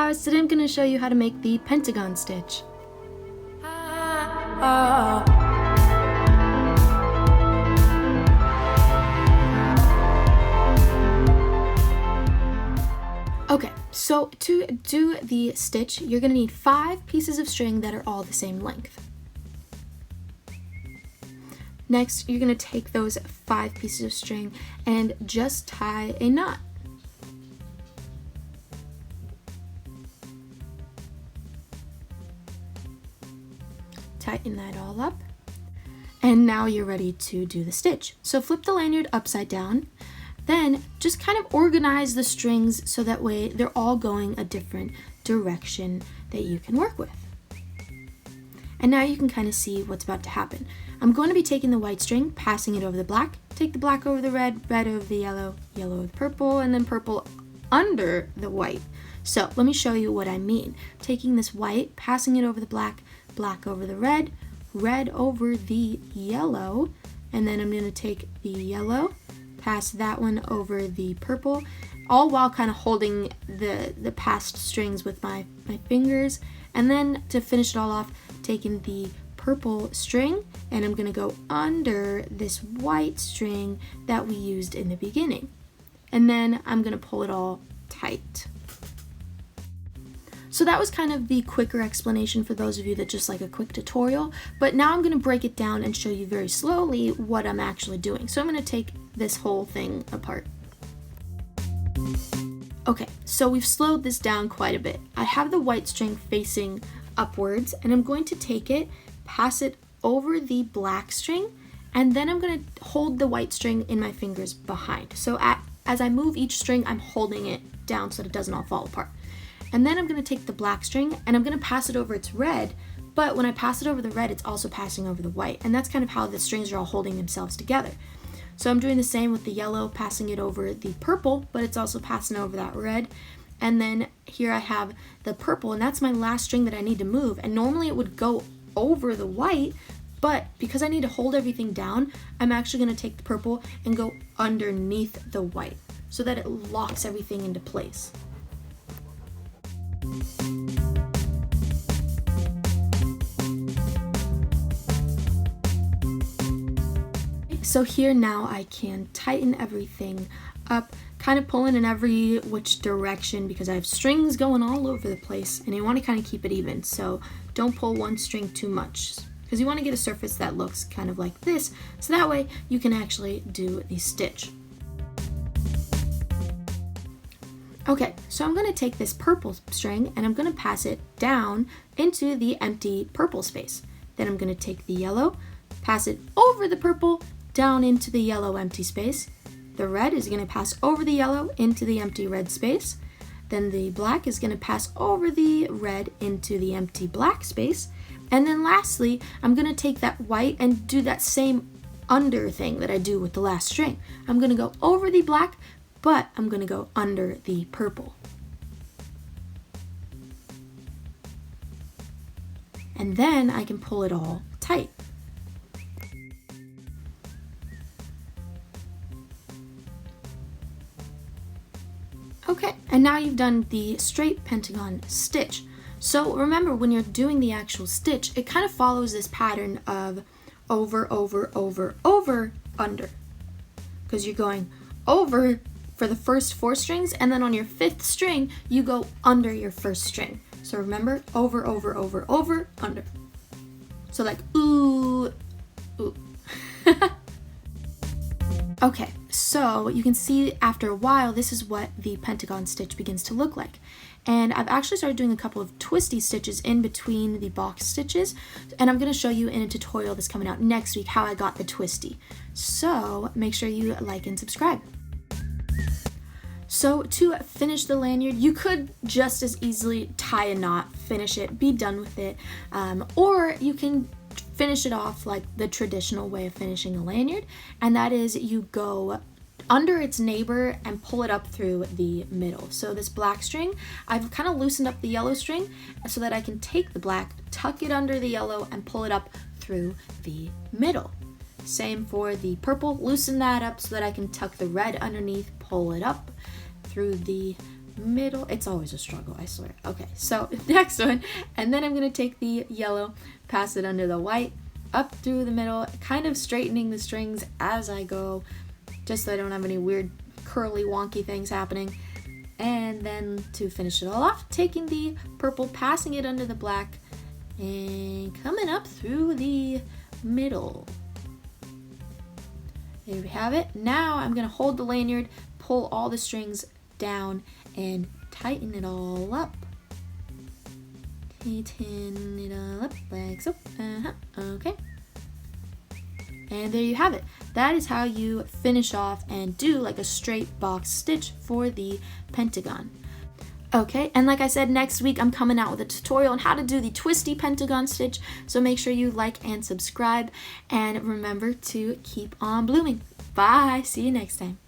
stars! Today I'm going to show you how to make the Pentagon stitch. Okay, so to do the stitch, you're going to need 5 pieces of string that are all the same length. Next, you're going to take those 5 pieces of string and just tie a knot. Tighten that all up, and now you're ready to do the stitch. So flip the lanyard upside down, then just kind of organize the strings so that way they're all going a different direction that you can work with. And now you can kind of see what's about to happen. I'm going to be taking the white string, passing it over the black, take the black over the red, red over the yellow, yellow over the purple, and then purple under the white. So let me show you what I mean. Taking this white, passing it over the black, black over the red, red over the yellow, and then I'm going to take the yellow, pass that one over the purple, all while kind of holding the passed strings with my fingers. And then to finish it all off, taking the purple string, and I'm going to go under this white string that we used in the beginning. And then I'm going to pull it all tight. So that was kind of the quicker explanation for those of you that just like a quick tutorial, but now I'm going to break it down and show you very slowly what I'm actually doing. So I'm going to take this whole thing apart. Okay, so we've slowed this down quite a bit. I have the white string facing upwards, and I'm going to take it, pass it over the black string, and then I'm going to hold the white string in my fingers behind. So as I move each string, I'm holding it down so that it doesn't all fall apart. And then I'm going to take the black string and I'm going to pass it over its red, but when I pass it over the red, it's also passing over the white. And that's kind of how the strings are all holding themselves together. So I'm doing the same with the yellow, passing it over the purple, but it's also passing over that red. And then here I have the purple, and that's my last string that I need to move. And normally it would go over the white, but because I need to hold everything down, I'm actually going to take the purple and go underneath the white so that it locks everything into place. So here now I can tighten everything up, kind of pulling in every which direction because I have strings going all over the place and I want to kind of keep it even. So don't pull one string too much because you want to get a surface that looks kind of like this, so that way you can actually do the stitch. Okay, so I'm going to take this purple string and I'm going to pass it down into the empty purple space. Then I'm going to take the yellow, pass it over the purple, down into the yellow empty space. The red is going to pass over the yellow into the empty red space. Then the black is going to pass over the red into the empty black space. And then lastly, I'm going to take that white and do that same under thing that I do with the last string. I'm going to go over the black, but I'm going to go under the purple. And then I can pull it all tight. Okay, and now you've done the straight pentagon stitch. So remember, when you're doing the actual stitch, it kind of follows this pattern of over, over, over, over, under. Because you're going over for the first 4 strings, and then on your 5th string, you go under your first string. So remember, over, over, over, over, under. So like, ooh, ooh. Okay, so you can see after a while, this is what the pentagon stitch begins to look like. And I've actually started doing a couple of twisty stitches in between the box stitches, and I'm going to show you in a tutorial that's coming out next week how I got the twisty. So make sure you like and subscribe. So to finish the lanyard, you could just as easily tie a knot, finish it, be done with it, or you can finish it off like the traditional way of finishing a lanyard, and that is you go under its neighbor and pull it up through the middle. So this black string, I've kind of loosened up the yellow string so that I can take the black, tuck it under the yellow, and pull it up through the middle. Same for the purple, loosen that up so that I can tuck the red underneath, pull it up through the middle. It's always a struggle, I swear. Okay, so next one, and then I'm gonna take the yellow, pass it under the white, up through the middle, kind of straightening the strings as I go, just so I don't have any weird curly wonky things happening. And then to finish it all off, taking the purple, passing it under the black, and coming up through the middle. There we have it. Now I'm gonna hold the lanyard, pull all the strings down, and tighten it all up. Tighten it all up like so. Okay. And there you have it. That is how you finish off and do like a straight box stitch for the pentagon. Okay, and like I said, next week I'm coming out with a tutorial on how to do the twisty pentagon stitch, so make sure you like and subscribe, and remember to keep on blooming. Bye, see you next time.